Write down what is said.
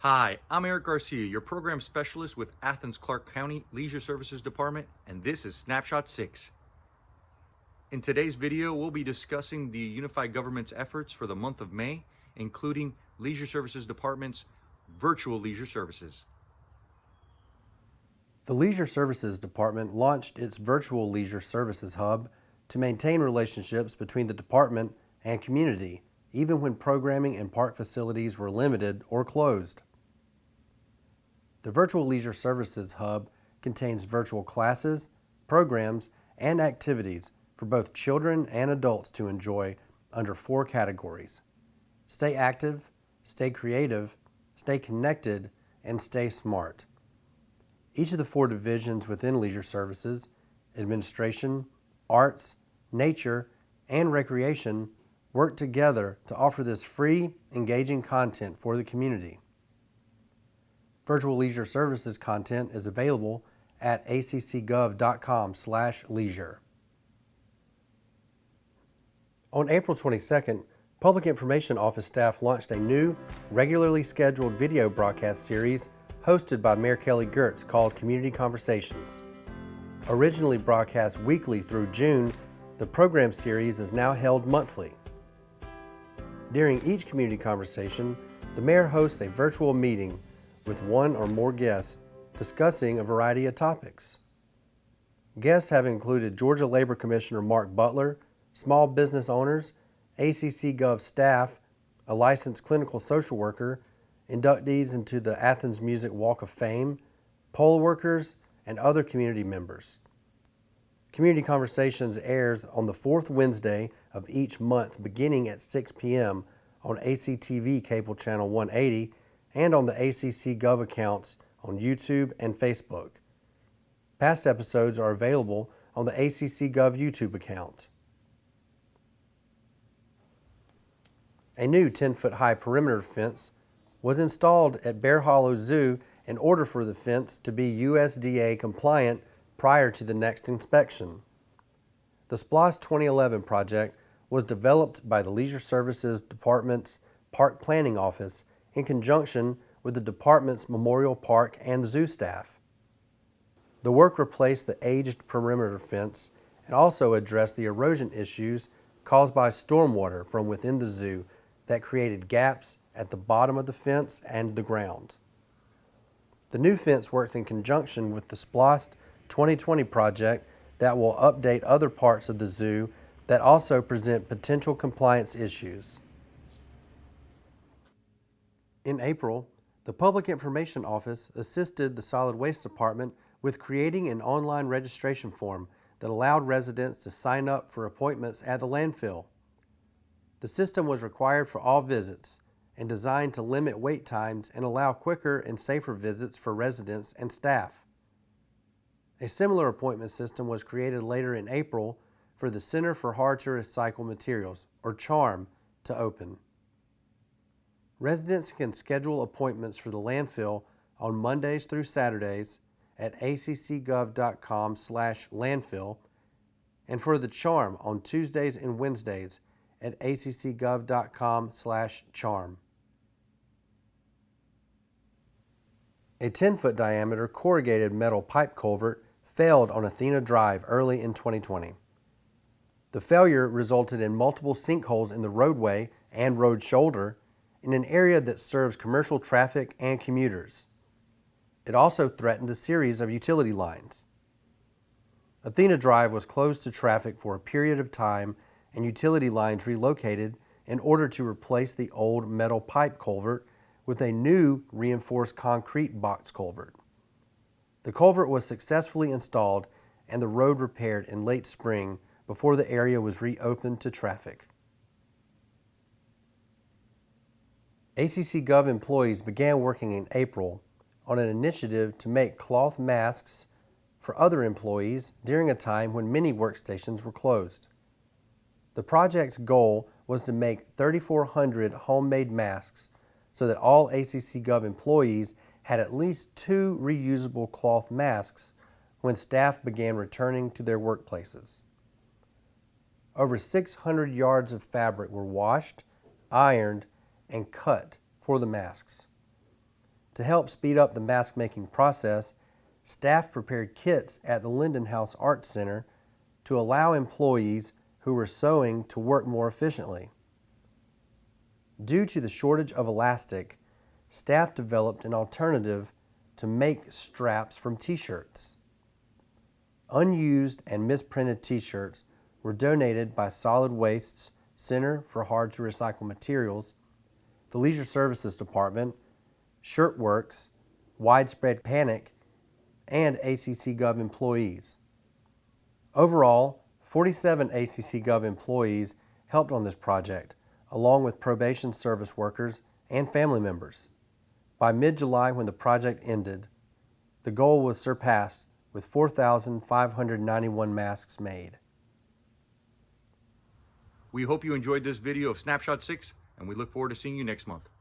Hi, I'm Eric Garcia, your program specialist with Athens-Clarke County Leisure Services Department, and this is Snapshot 6. In today's video, we'll be discussing the Unified Government's efforts for the month of May, including Leisure Services Department's virtual leisure services. The Leisure Services Department launched its Virtual Leisure Services Hub to maintain relationships between the department and community, even when programming and park facilities were limited or closed. The Virtual Leisure Services Hub contains virtual classes, programs, and activities for both children and adults to enjoy under 4 categories: stay active, stay creative, stay connected, and stay smart. Each of the 4 divisions within Leisure Services, administration, arts, nature, and recreation, work together to offer this free, engaging content for the community. Virtual Leisure Services content is available at accgov.com/leisure. On April 22nd, Public Information Office staff launched a new, regularly scheduled video broadcast series hosted by Mayor Kelly Girtz called Community Conversations. Originally broadcast weekly through June, the program series is now held monthly. During each community conversation, the mayor hosts a virtual meeting with one or more guests discussing a variety of topics. Guests have included Georgia Labor Commissioner Mark Butler, small business owners, ACC Gov staff, a licensed clinical social worker, inductees into the Athens Music Walk of Fame, poll workers, and other community members. Community Conversations airs on the 4th Wednesday of each month beginning at 6 p.m. on ACTV Cable Channel 180 and on the ACC Gov accounts on YouTube and Facebook. Past episodes are available on the ACC Gov YouTube account. A new 10-foot high perimeter fence was installed at Bear Hollow Zoo in order for the fence to be USDA compliant prior to the next inspection. The SPLOST 2011 project was developed by the Leisure Services Department's Park Planning Office in conjunction with the department's Memorial Park and Zoo staff. The work replaced the aged perimeter fence and also addressed the erosion issues caused by stormwater from within the zoo that created gaps at the bottom of the fence and the ground. The new fence works in conjunction with the SPLOST 2020 project that will update other parts of the zoo that also present potential compliance issues. In April, the Public Information Office assisted the Solid Waste Department with creating an online registration form that allowed residents to sign up for appointments at the landfill. The system was required for all visits and designed to limit wait times and allow quicker and safer visits for residents and staff. A similar appointment system was created later in April for the Center for Hard to Recycle Materials, or CHARM, to open. Residents can schedule appointments for the landfill on Mondays through Saturdays at accgov.com/landfill and for the CHARM on Tuesdays and Wednesdays at accgov.com/charm. A 10-foot diameter corrugated metal pipe culvert failed on Athena Drive early in 2020. The failure resulted in multiple sinkholes in the roadway and road shoulder in an area that serves commercial traffic and commuters. It also threatened a series of utility lines. Athena Drive was closed to traffic for a period of time and utility lines relocated in order to replace the old metal pipe culvert with a new reinforced concrete box culvert. The culvert was successfully installed and the road repaired in late spring before the area was reopened to traffic. ACC Gov employees began working in April on an initiative to make cloth masks for other employees during a time when many workstations were closed. The project's goal was to make 3,400 homemade masks so that all ACC Gov employees had at least 2 reusable cloth masks when staff began returning to their workplaces. Over 600 yards of fabric were washed, ironed, and cut for the masks. To help speed up the mask making process, staff prepared kits at the Linden House Arts Center to allow employees who were sewing to work more efficiently. Due to the shortage of elastic, staff developed an alternative to make straps from t-shirts. Unused and misprinted t-shirts were donated by Solid Waste's Center for Hard to Recycle Materials, the Leisure Services Department, Shirtworks, Widespread Panic, and ACC Gov employees. Overall, 47 ACC Gov employees helped on this project, along with probation service workers and family members. By mid-July, when the project ended, the goal was surpassed with 4,591 masks made. We hope you enjoyed this video of Snapshot 6, and we look forward to seeing you next month.